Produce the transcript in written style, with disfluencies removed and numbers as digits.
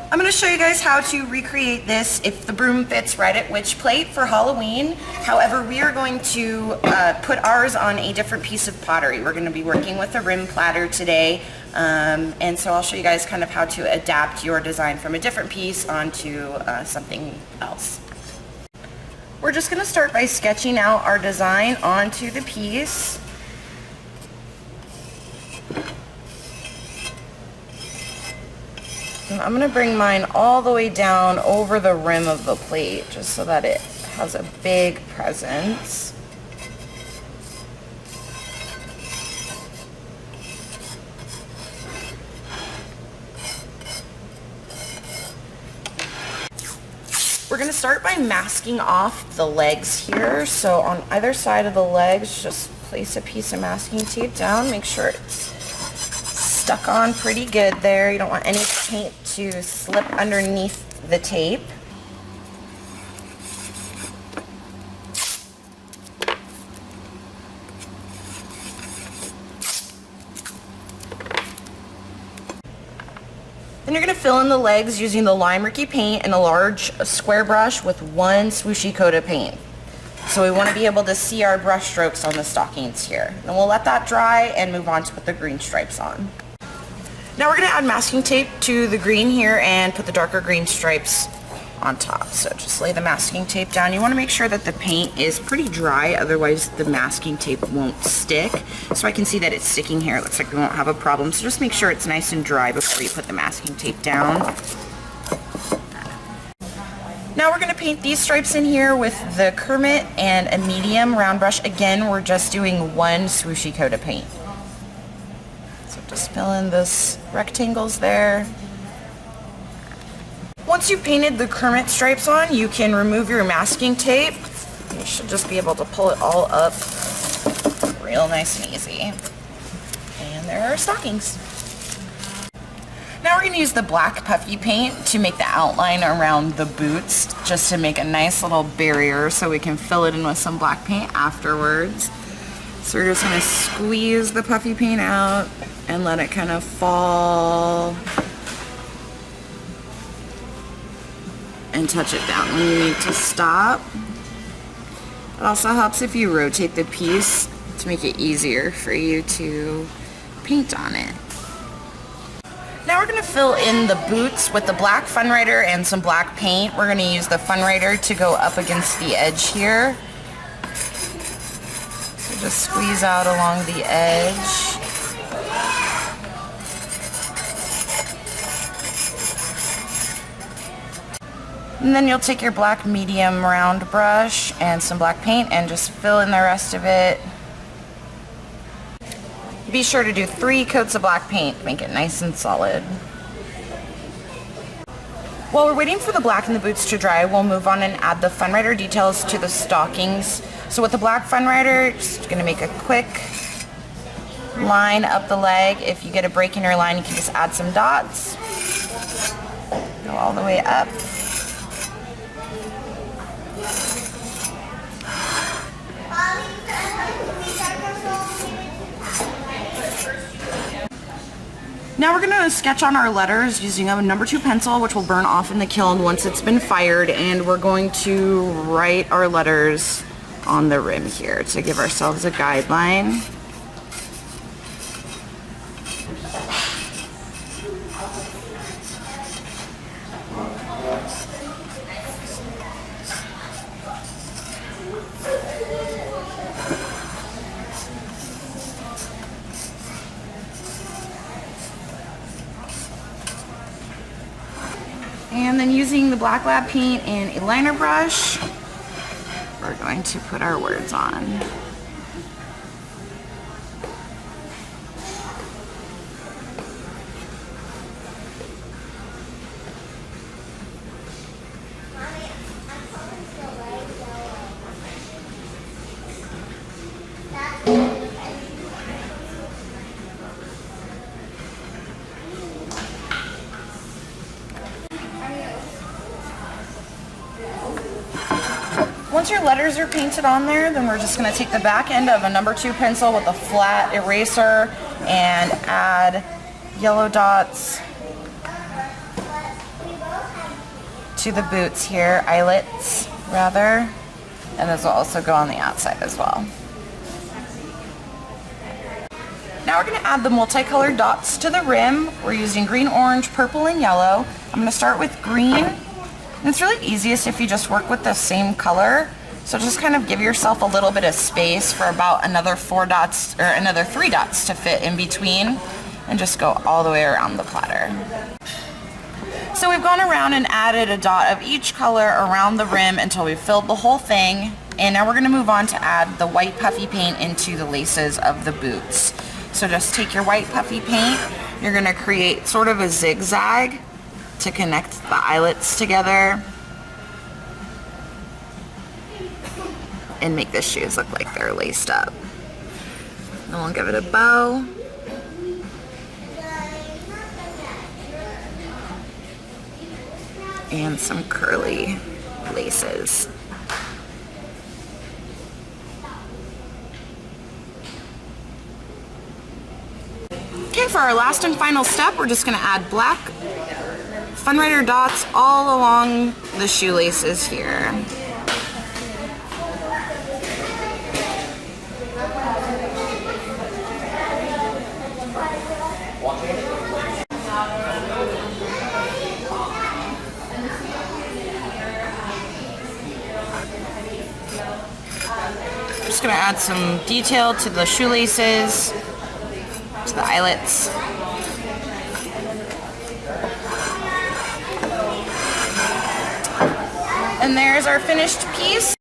I'm going to show you guys how to recreate this if the broom fits right at which plate for Halloween. However, we are going to put ours on a different piece of pottery. We're going to be working with a rim platter today, and so I'll show you guys kind of how to adapt your design from a different piece onto something else. We're just going to start by sketching out our design onto the piece. And I'm going to bring mine all the way down over the rim of the plate just so that it has a big presence. We're going to start by masking off the legs here. So on either side of the legs, just place a piece of masking tape down. Make sure it's stuck on pretty good there. You don't want any paint to slip underneath the tape. Then you're going to fill in the legs using the lime Ricky paint and a large square brush with one swooshy coat of paint. So we want to be able to see our brush strokes on the stockings here. Then we'll let that dry and move on to put the green stripes on. Now we're going to add masking tape to the green here and put the darker green stripes on top. So just lay the masking tape down. You want to make sure that the paint is pretty dry, otherwise the masking tape won't stick. So I can see that it's sticking here. It looks like we won't have a problem. So just make sure it's nice and dry before you put the masking tape down. Now we're going to paint these stripes in here with the Kermit and a medium round brush. Again, we're just doing one swooshy coat of paint. Just fill in those rectangles there. Once you've painted the Kermit stripes on, you can remove your masking tape. You should just be able to pull it all up real nice and easy. And there are our stockings. Now we're going to use the black puffy paint to make the outline around the boots, just to make a nice little barrier so we can fill it in with some black paint afterwards. So we're just going to squeeze the puffy paint out and let it kind of fall and touch it down when you need to stop. It also helps if you rotate the piece to make it easier for you to paint on it. Now we're going to fill in the boots with the black Fun Rider and some black paint. We're going to use the Fun Rider to go up against the edge here. So just squeeze out along the edge. And then you'll take your black medium round brush and some black paint and just fill in the rest of it. Be sure to do 3 coats of black paint, make it nice and solid. While we're waiting for the black in the boots to dry, we'll move on and add the Fun Rider details to the stockings. So with the black Fun Rider, just going to make a quick line up the leg. If you get a break in your line, you can just add some dots. Go all the way up. Now we're going to sketch on our letters using a number 2 pencil, which will burn off in the kiln once it's been fired, and we're going to write our letters on the rim here to give ourselves a guideline. And then using the black lab paint and a liner brush, we're going to put our words on. Once your letters are painted on there, then we're just going to take the back end of a number 2 pencil with a flat eraser and add yellow dots to the boots here, eyelets rather, and this will also go on the outside as well. Now we're going to add the multicolored dots to the rim. We're using green, orange, purple, and yellow. I'm going to start with green. And it's really easiest if you just work with the same color. So just kind of give yourself a little bit of space for about another 4 dots or another 3 dots to fit in between, and just go all the way around the platter. So we've gone around and added a dot of each color around the rim until we've filled the whole thing. And now we're going to move on to add the white puffy paint into the laces of the boots. So just take your white puffy paint, you're going to create sort of a zigzag to connect the eyelets together and make the shoes look like they're laced up. And we'll give it a bow. And some curly laces. Okay, for our last and final step, we're just going to add black Funwriter dots all along the shoelaces here. Just going to add some detail to the shoelaces, to the eyelets. And there's our finished piece.